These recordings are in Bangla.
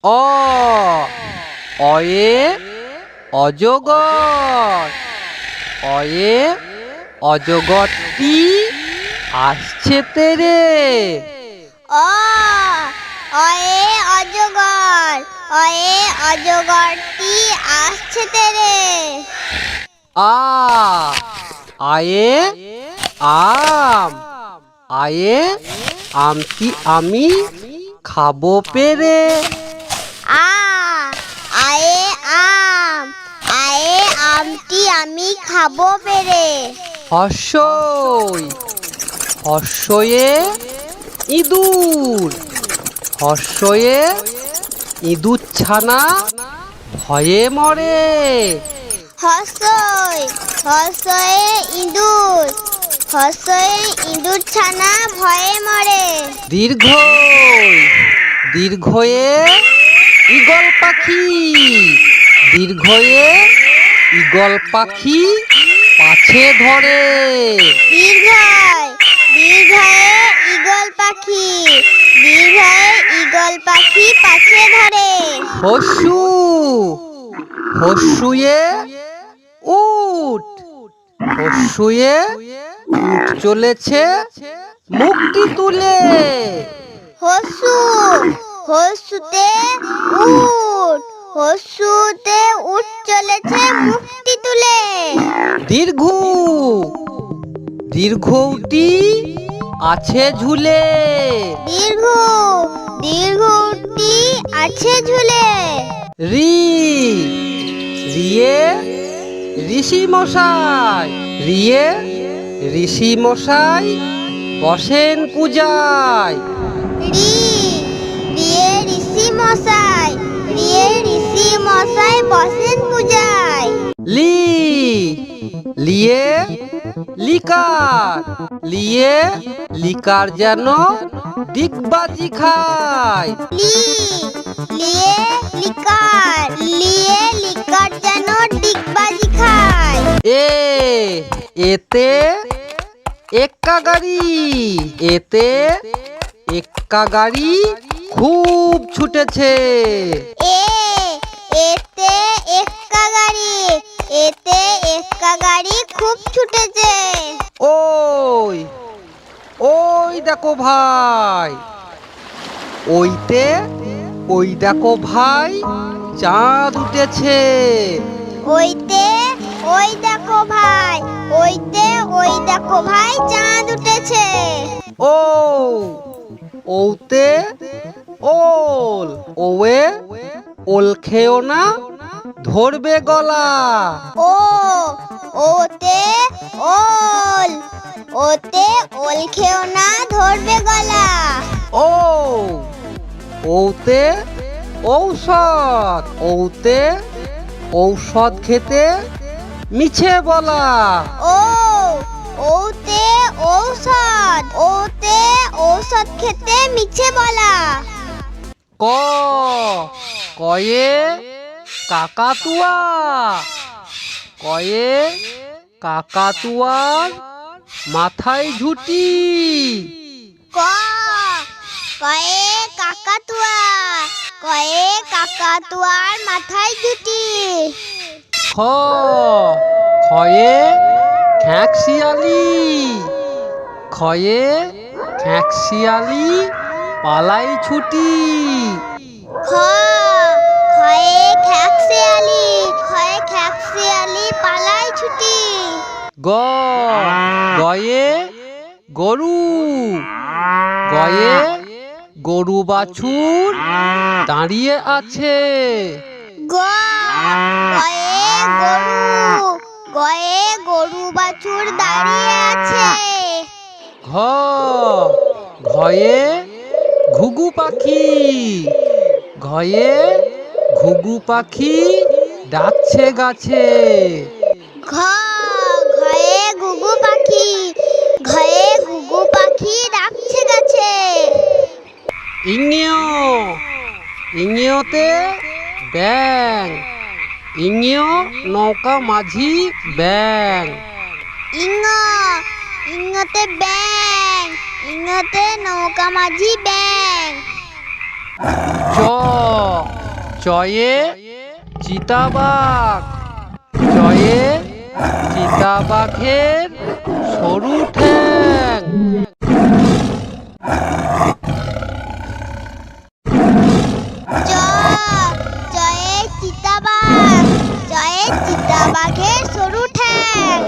অ অয়ে অজগর। অয়ে অজগরটি আসছে তেরে। অ অয়ে অজগর, অয়ে অজগরটি আসছে তেরে। আ আয়ে আম, আয়ে আমটি আমি খাবো পেরে। আ আয়ে আম, আয়ে আমটি আমি খাবো পেরে। হর্ষই হর্ষয়ে ইঁদুর। হর্ষয়ে ইঁদুর ছানা ভয়ে মরে। হর্ষই হর্ষয়ে ইঁদুর, হর্ষয়ে ইঁদুর ছানা ভয়ে মরে। দীর্ঘই দীর্ঘয়ে ঈগল পাখি। দীর্ঘয়ে ঈগল পাখি পাছে ধরে। দীর্ঘয় দীর্ঘয়ে ঈগল পাখি, দীর্ঘয়ে ঈগল পাখি পাছে ধরে। হর্ষু হর্ষুয়ে উট। হর্ষুয়ে উট চলেছে মুখটি তুলে। হর্ষু হর্ষুতে উট, হর্ষুতে উট চলেছে মুখটি তুলে। দীর্ঘ দীর্ঘটি আছে ঝুলে। দীর্ঘ দীর্ঘটি আছে ঝুলে। রি রিয়ে ঋষি মশাই। রিয়ে ঋষি মশাই বসেন পূজায়। রি রিয়ে ঋষি মশাই, রিয়ে ঋষি মশাই বসেন পূজায়। লি লিয়ে লিকার। লিয়ে লিকার যেন ডিগবাজি খায়। লি লিয়ে লিকার, লিয়ে লিকার যেন ডিগবাজি খায়। এ এতে এক্কা গাড়ি। এতে এক্কা গাড়ি খুব ছুটেছে। এ এতে এক্কা গাড়ি, এতে এক্কা গাড়ি খুব ছুটেছে। ওই ওই দেখো ভাই। ওইতে ওই দেখো ভাই চাঁদ উঠেছে। ওইতে ওই দেখো ভাই, ওইতে ওই দেখো ভাই চাঁদ উঠেছে। ও ওতে ওল। ওয়ে ওল খেও না ধরবে গলা। ও ওতে ওল, ওতে ওল খেও না ধরবে গলা। ও ওতে ঔষধ। ওতে ঔষধ খেতে মিছে বলা। ও ওতে ঔষধ, ওতে ঔষধ খেতে মিছে বলা। ক কয়ে কাকাতুয়া। কয়ে কাকাতুয়ার মাথায় ঝুঁটি। ক কয়ে কাকাতুয়া, কয়ে কাকাতুয়ার মাথায় দুটি। খ খয়ে খ্যাঁকশিয়ালি। খয়ে খ্যাঁকশিয়ালি পালাই ছুটি। খ খয়ে খ্যাঁকশিয়ালি, খয়ে খ্যাঁকশিয়ালি পালাই ছুটি। গ গয়ে গরু। গয়ে গরু বাছুর দাঁড়িয়ে আছে। গ গয়ে গরু, গয়ে গরু বাছুর দাঁড়িয়ে আছে। ঘ ঘয়ে ঘুঘু পাখি। ঘয়ে ঘুঘু পাখি ডাকছে গাছে। ঘ ঘয়ে ঘুঘু পাখি, ঘয়ে ঘুঘু পাখি ডাকছে গাছে। ইঙেও ইঙেওতে ব্যাং। ইঙেও নৌকা মাঝি ব্যাং। ইঙ ইঙতে ব্যাং, ইঙতে নৌকা মাঝি ব্যাং। চ চয়ে চিতাবাঘ, চয়ে চিতাবাঘের সরু ঠ্যাং। চ চয়ে চিতাবাঘ, চয়ে চিতাবাঘের সরু ঠ্যাং।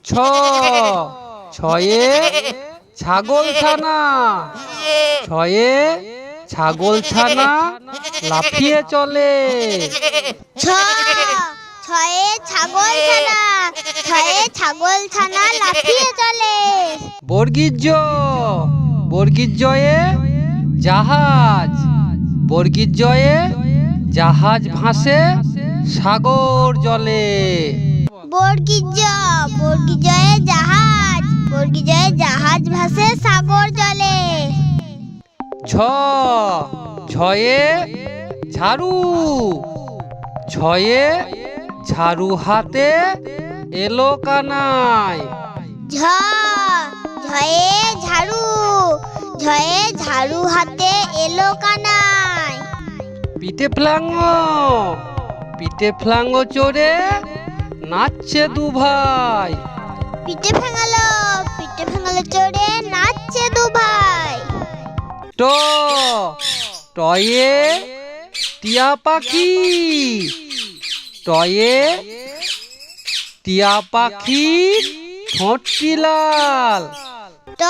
ছ ছয়ে ছাগলছানা, ছয়ে ছাগলছানা লাফিয়ে চলে। ছ ছয়ে ছাগলছানা, ছয়ে ছাগলছানা লাফিয়ে চলে। বর্গীর জ, বর্গীর জয়ে জাহাজ, বর্গীর জয়ে জাহাজ ভাসে সাগর জলে। বর্গীর জ, বর্গীর জয়ে জাহাজ, বর্গীর জয়ে জাহাজ ভাসে সাগর জলে। ঝ ঝয়ে ঝাড়ু, ঝয়ে ঝাড়ু হাতে এলো কানাই। ঝ ঝয়ে ঝাড়ু, ঝয়ে ঝাড়ু হাতে এলো কানাই। পিঠে ফ্লাঙ্গ, পিঠে ফ্লাঙ্গ চড়ে নাচছে দু ভাই। পিঠে ভাঙালো, পিঠে ভাঙালো চড়ে নাচছে দু ভাই। ট টয়ে টিয়া পাখি, টয়ে টিয়া পাখির ঠোঁটটি লাল। ট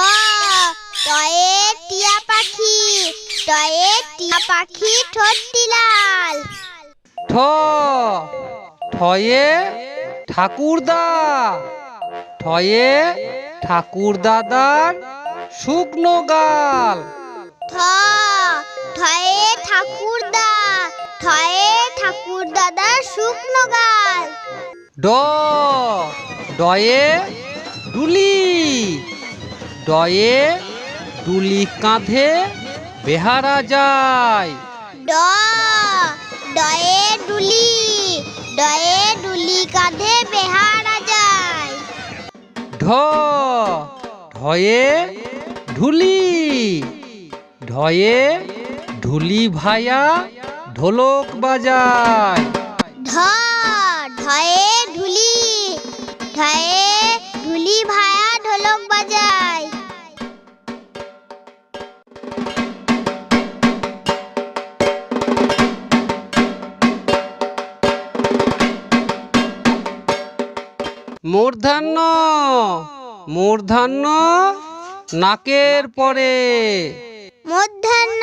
টয়ে টিয়া পাখি, টয়ে টিয়া পাখি ঠোঁটটি লাল। ঠ ঠয়ে ঠাকুরদা, ঠয়ে ঠাকুর দাদার শুকনো গাল। ঠ ঠয়ে ঠাকুরদা, ঠয়ে ঠাকুর দাদার শুকনো গাল। ড ডয়ে ডুলি, ডয়ে ডুলি কাঁধে বেহারা যায়। ড ডয়ে ডুলি, ডয়ে ডুলি কাঁধে বেহারা যায়। ঢ ঢয়ে ঢুলি, ঢয়ে ঢুলি ভায়া ঢোলক বাজায়। ঢ ঢয়ে ঢুলি, ঢয়ে ঢুলি ভায়া ঢোলক বাজায়। মূর্ধন্য মূর্ধন্য নাকের পরে, মধ্যাহ্ন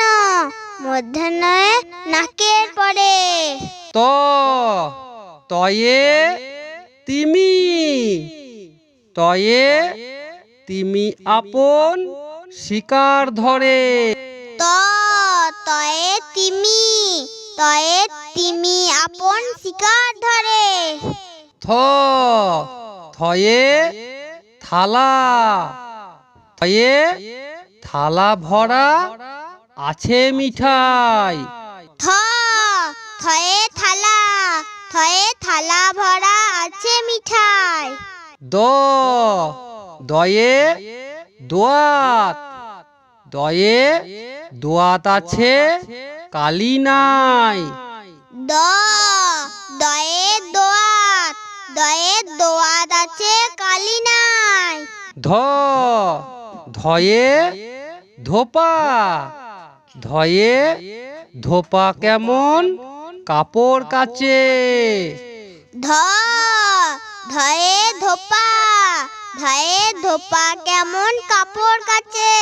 মধ্যাহ্নয়ে নাকের পরে। ত তয়ে তিমি, তয়ে তিমি আপন শিকার ধরে। ত তয়ে তিমি, তয়ে তিমি আপন শিকার ধরে। থ থয়ে থালা, থয়ে থালা ভরা আছে মিঠাই। থ থয়ে থালা, থয়ে থালা ভরা আছে মিঠাই। দ দয়ে দোয়াত, দয়ে দোয়াত আছে কালি নাই। দ দয়ে দোয়াত, দয়ে দোয়াত আছে কালি নাই। ধ ধয়ে ধোপা, ধয়ে ধোপা কেমন কাপড় কাচে। ধ ধয়ে ধোপা, ধয়ে ধোপা কেমন কাপড় কাচে।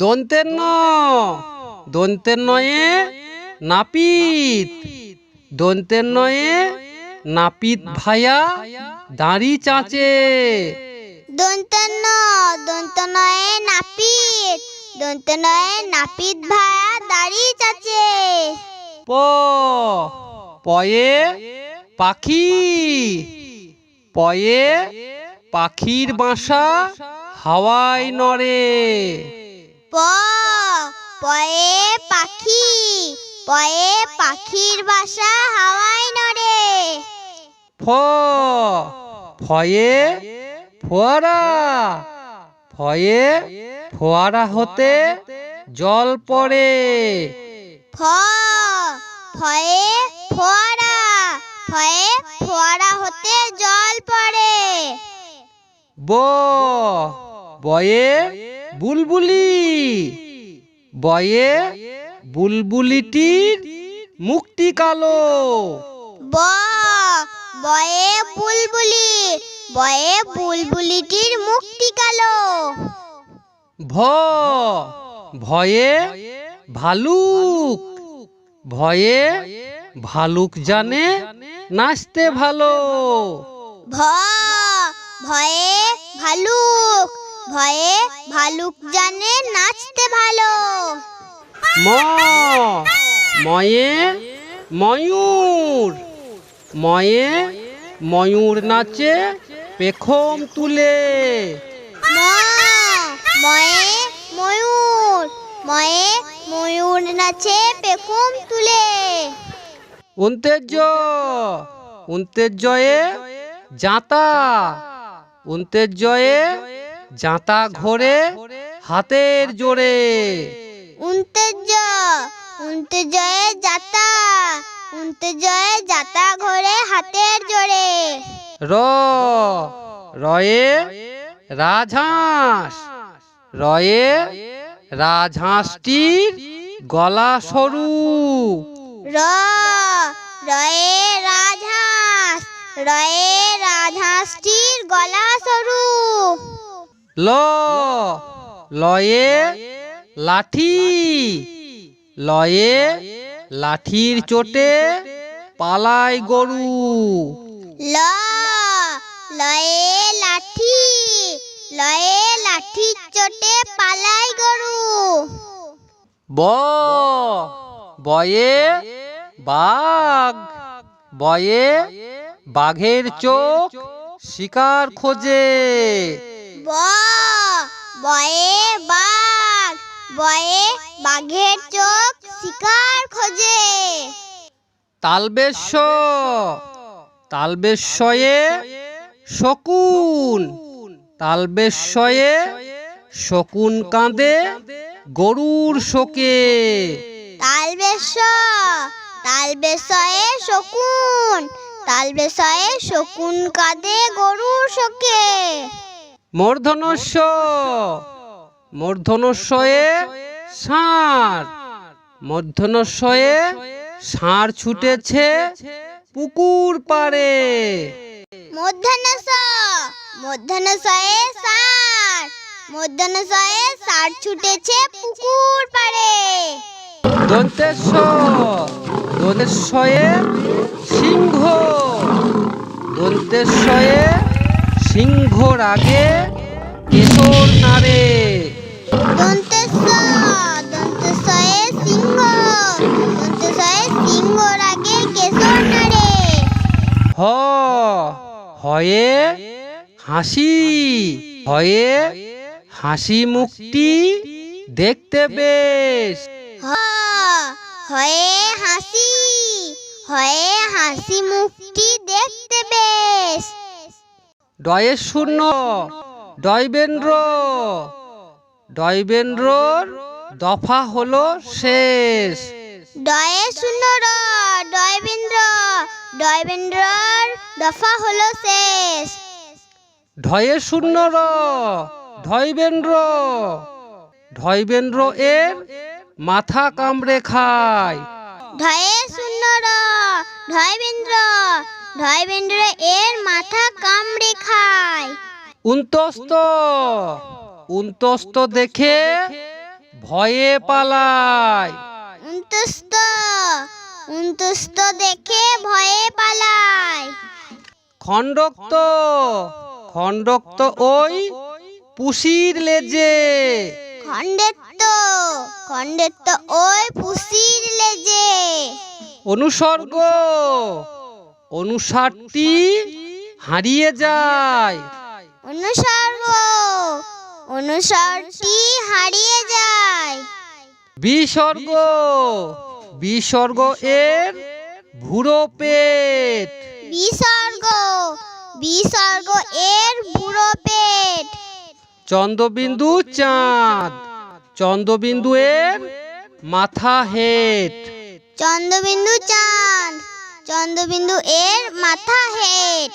দন্তের ন দন্তের নয়ে নাপিত, দন্তের নয়ে নাপিত ভায়া দাড়ি চাচে। দন্তন্য দন্তনয়ে নাপিত, দন্তনয়ে নাপিত ভায়া দাড়ি চাচে। প পয়ে পাখি, পয়ে পাখির বাসা হাওয়ায় নড়ে। প পয়ে পাখি, পয়ে পাখির বাসা হাওয়ায় নড়ে। ফ ফয়ে ফোয়ারা, ফয়ে ফোয়ারা হতে জল পড়ে। ফ ফয়ে ফোয়ারা, ফয়ে ফোয়ারা হতে জল পড়ে। ব বয়ে বুলবুলি, বয়ে বুলবুলিটির মুখটি কালো। ব বয়ে বুলবুলি, বয়ে বুলবুলিটির মুখটি কালো। ভ ভয়ে ভালুক, ভয়ে ভালুক জানে নাচতে ভালো। ভ ভয়ে ভালুক, ভয়ে ভালুক জানে নাচতে ভালো। ম ময়ে ময়ূর, ময়ে ময়ূর নাচে পেখম তুলে। ম ময়ে ময়ূর, ময়ে ময়ূর নাচে পেখম তুলে। উন্তেজ উন্তেজয়ে জাঁতা, উন্তেজয়ে জাঁতা ঘোরে হাতের জোরে। উন্তেজ উন্তেজয়ে যাতা, উন্তেজয়ে যাতা ঘোরে হাতের জোরে। র রয়ে রাজহাঁস, রয়ে রাজহাঁসটির গলা সরু। র রয়ে রাজহাঁস, রয়ে রাজহাঁসটির গলা সরু। ল লয়ে লাঠি, লয়ে লাঠির চোটে পালায় গরু। ল লয়ে লাঠি, লয়ে লাঠির চোটে পালায় গরু। ব বয়ে বাঘ, বয়ে বাঘের চোখ শিকার খোঁজে। ব বয়ে বাঘ, বয়ে বাঘের চোখ শিকার খোঁজে। তালবেশ্য তালবেশ্যয়ে শকুন, তালবেশ্যয়ে শকুন কাঁদে গরুর শোকে। তালবেশ তালবেশয়ে শকুন, তালবেশয়ে শকুন কাঁদে গরুর শোকে। মূর্ধনস্য মূর্ধনস্যয়ে ষাঁড়, মূর্ধনস্যয়ে ষাঁড় ছুটেছে পুকুর পাড়ে। মূর্ধন্যস মূর্ধন্যসয়ে ষাঁড়, মূর্ধন্যসয়ে ষাঁড় ছুটেছে পুকুর পাড়ে। দন্তেশ্ব দন্তেশ্বয়ে সিংহ, দন্তেশ্বয়ে সিংহর আগে কেশর নাড়ে। দন্তেশ্ব দন্তেশ্বয়ে সিংহ, দন্তেশ্বয়ে সিংহর আগে কেশর নাড়ে। হ হয়ে হাসি, হয়ে হাসি মুখটি দেখতে বেশ। হ হয়ে হাসি, হয়ে হাসি মুখটি দেখতে বেশ। ডয়ে শূন্য ডয়বেন্দ্র, ডয়বেন্দ্রর দফা হলো শেষ। ডয়ে শূন্য র ডয়বেন্দ্র, ডয়বেন্দ্রর দফা হলো শেষ। ঢয়ে শূন্য র ঢয়বেন্দ্র, ঢয়বেন্দ্র এর মাথা কামড়ে খায়। ঢয়ে শূন্য র ঢয়বেন্দ্র, ঢয়বেন্দ্র এর মাথা কামড়ে খায়। উন্তস্ত উন্তস্ত দেখে ভয়ে পালায়। উন্তস্ত উন্তস্ত দেখে ভয়ে পালায়। খণ্ডক্ত খণ্ডক্ত ওই পুষির লেজে। খণ্ডেত্ব খণ্ডেত্ব ওই পুষির লেজে। অনুসর্গ অনুসারটি হারিয়ে যায়। অনুসর্গ অনুসরটি হারিয়ে যায়। বিসর্গ বিসর্গ এর ভুরো পেট। বিসর্গ বিসর্গ এর বুড়ো পেট। চন্দ্রবিন্দু চাঁদ, চন্দ্রবিন্দু এর মাথা হেট। চন্দ্রবিন্দু চাঁদ, চন্দ্রবিন্দু এর মাথা হেট।